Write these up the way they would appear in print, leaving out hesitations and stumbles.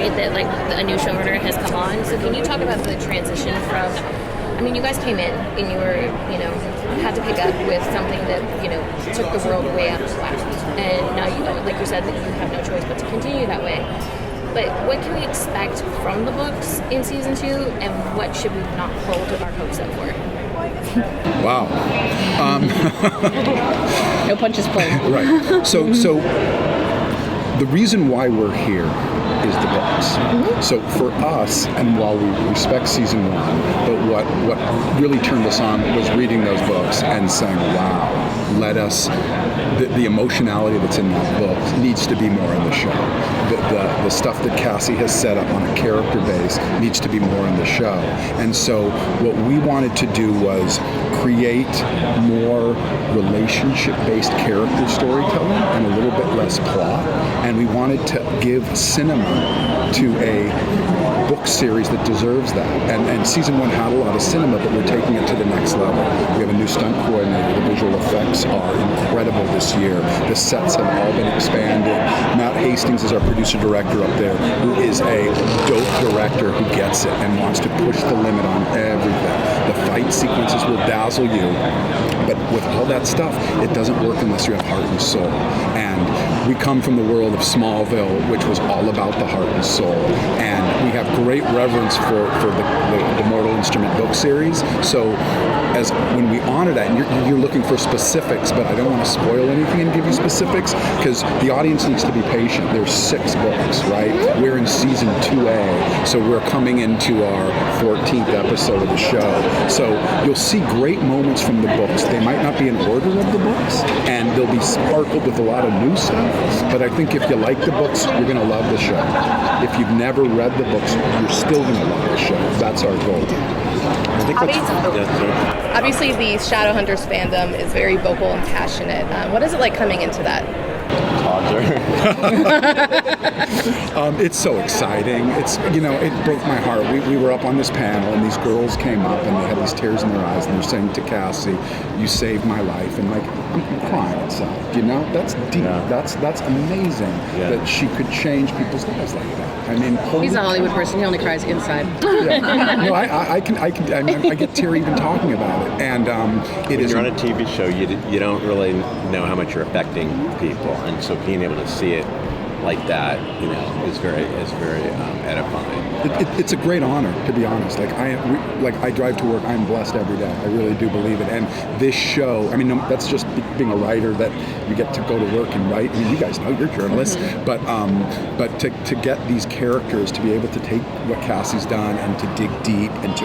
great that like a new showrunner has come on. So can you talk about the transition from, I mean, you guys came in and you were, had to pick up with something that, took the world way out of whack. And now you, like you said, that you have no choice but to continue that way. But what can we expect from the books in season 2, and what should we not hold our hopes up for? Wow. No punches pulled. Right. So the reason why we're here is the books. Mm-hmm. So for us, and while we respect season 1, but what really turned us on was reading those books and saying, wow, let us, the emotionality that's in that book needs to be more in the show. The stuff that Cassie has set up on a character base needs to be more in the show. And so what we wanted to do was create more relationship-based character storytelling and a little bit less plot. And we wanted to give cinema to a book series that deserves that. And season 1 had a lot of cinema, but we're taking it to the next level. We have a new stunt coordinator. The visual effects are incredible this year. The sets have all been expanded. Matt Hastings is our producer-director up there, who is a dope director who gets it and wants to push the limit on everything. The fight sequences will dazzle you, but with all that stuff, it doesn't work unless you have heart and soul. And we come from the world of Smallville, which was all about the heart and soul. And we have great reverence for the Mortal Instrument book series. So as when we honor that, and you're looking for specifics, but I don't want to spoil anything and give you specifics, because the audience needs to be patient. There's 6 books, right? We're in season 2A, so we're coming into our 14th episode of the show. So you'll see great moments from the books. They might not be in order of the books, and they'll be sparkled with a lot of new stuff, but I think if you like the books, you're going to love the show. If you've never read the books, you're still going to love the show. That's our goal. Obviously, the Shadowhunters fandom is very vocal and passionate. What is it like coming into that? It's so exciting. It's, it broke my heart. We were up on this panel, and these girls came up, and they had these tears in their eyes, and they're saying to Cassie, "You saved my life," and like I'm crying inside. That's deep. Yeah. That's amazing that she could change people's lives like that. I mean, he's a Hollywood person. He only cries inside. Yeah. No, I get teary even talking about it, and when you're on a TV show, you don't really know how much you're affecting people, and so being able to see it like that, is very edifying. It's a great honor, to be honest. I drive to work. I'm blessed every day. I really do believe it. And this show, I mean, that's just being a writer, that you get to go to work and write. I mean, you guys know, you're journalists, but to get these characters to be able to take what Cassie's done and to dig deep and to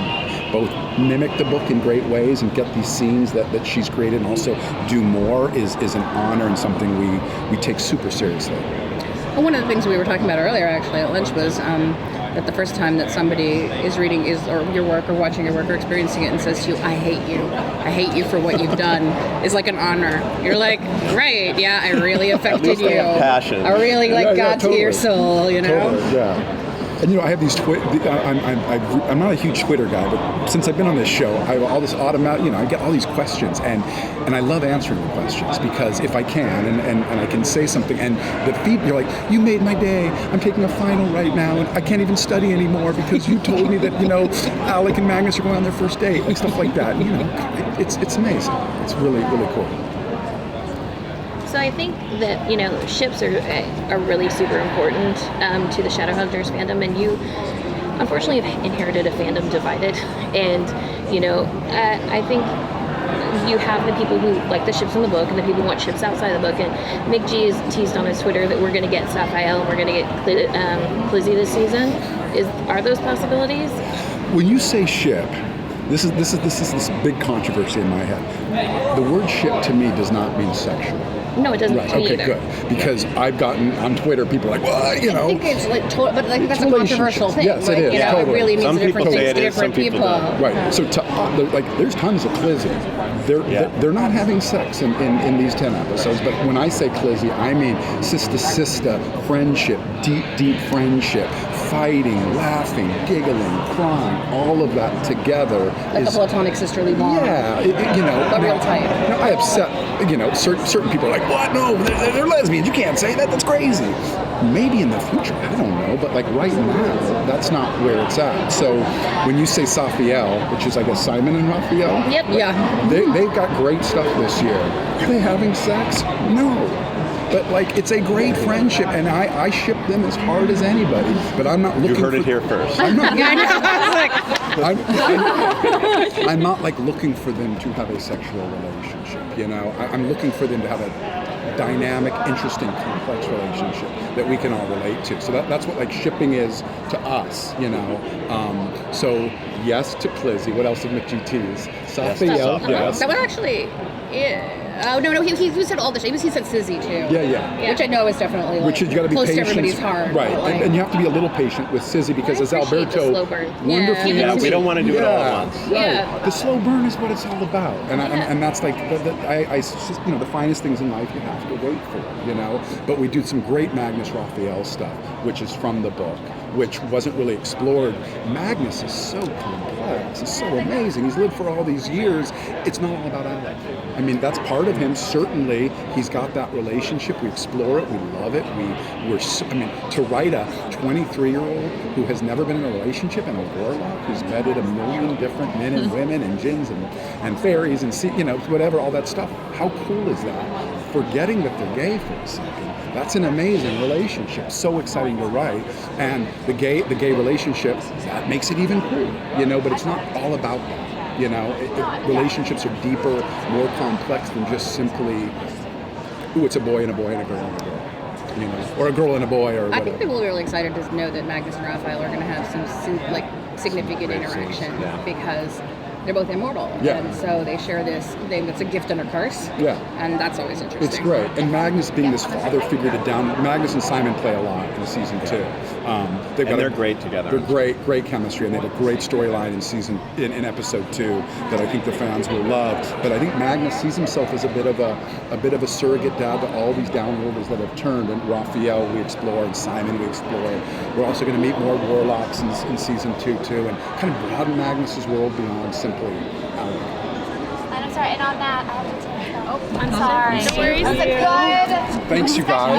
both mimic the book in great ways and get these scenes that she's created and also do more is an honor and something we take super seriously. Well, one of the things we were talking about earlier, actually, at lunch was that the first time that somebody is reading or your work or watching your work or experiencing it and says to you, I hate you for what you've done, is like an honor. You're like, right, yeah, I really affected you. Passion. I really got to your soul, Totally, yeah. And I have these I'm not a huge Twitter guy, but since I've been on this show, I have all this automatic, I get all these questions, and I love answering the questions, because if I can, and I can say something, and the feed, you're like, you made my day, I'm taking a final right now, and I can't even study anymore because you told me that, Alec and Magnus are going on their first date, and stuff like that. It's amazing. It's really, really cool. So I think that, ships are really super important to the Shadowhunters fandom, and you unfortunately have inherited a fandom divided. And, I think you have the people who like the ships in the book and the people who want ships outside the book. And Mick G has teased on his Twitter that we're going to get Sapphire and we're going to get Clizzy this season. Are those possibilities? When you say ship, this is this big controversy in my head. The word ship to me does not mean sexual. No, it doesn't. Right. Okay, either. Good. Because I've gotten on Twitter, people are like, well, I think it's like, but I think that's a controversial thing. Yes, it is. It really means Some different people things say to it is, different some people people. don't. Right. So there's tons of Clizzy. They're not having sex in these 10 episodes, but when I say Clizzy, I mean sister, friendship, deep friendship, fighting, laughing, giggling, crying, all of that together Like is the platonic sisterly bond. yeah, The real type. I upset, certain people are like, what? No, they're lesbians. You can't say that. That's crazy. Maybe in the future, I don't know. But like right now, that's not where it's at. So when you say Safiel, which is I guess Simon and Raphael, Yep. Yeah. they've got great stuff this year. Are they having sex? No. But like it's a great friendship, and I ship them as hard as anybody. But I'm not looking. You heard for, it here first. I'm not. Yeah, I know. I was like, I'm not like looking for them to have a sexual relationship. I'm looking for them to have a dynamic, interesting, complex relationship that we can all relate to. So that's what like shipping is to us. So yes to Clizzy. What else did McG tease? Safiel, yes. that one actually, yeah. Oh, no, he said all the shit. He said Sizzy, too. Yeah. Which I know is definitely, like, Which you got to be close patient, to everybody's heart. right? But, like, And you have to be a little patient with Sizzy because, as appreciate Alberto the slow burn. wonderfully, Yeah, we don't want to do it all at once. Right. Yeah. The slow burn is what it's all about, and that's like it's just the finest things in life you have to wait for, But we do some great Magnus Raphael stuff, which is from the book, which wasn't really explored. Magnus is so complex, he's so amazing. He's lived for all these years. It's not all about Alec. I mean, that's part of him. Certainly, he's got that relationship. We explore it. We love it. To write a 23-year-old who has never been in a relationship and a warlock who's vetted a million different men and women and jinns and fairies and whatever, all that stuff. How cool is that? Forgetting that they're gay for a second. That's an amazing relationship. So exciting to write. And the gay relationship, that makes it even cooler, but it's not all about that. Relationships are deeper, more complex than just simply, it's a boy and a boy and a girl and a girl, or a girl and a boy, or I whatever. think people will be really excited to know that Magnus and Raphael are going to have some significant interaction because they're both immortal. Yeah. And so they share this thing that's a gift and a curse. Yeah. And that's always interesting. It's great. And Magnus being this father figure Magnus and Simon play a lot in season 2. They're great together. They're great chemistry, and they have a great storyline in episode 2 that I think the fans will love. But I think Magnus sees himself as a bit of a surrogate dad to all these downworlders that have turned. And Raphael we explore, and Simon we explore. We're also going to meet more warlocks in season 2 too, and kind of broaden Magnus's world beyond simply Alec. And I'm sorry, and on that, I have to take I'm sorry. No worries. Was it good? Thanks, you guys.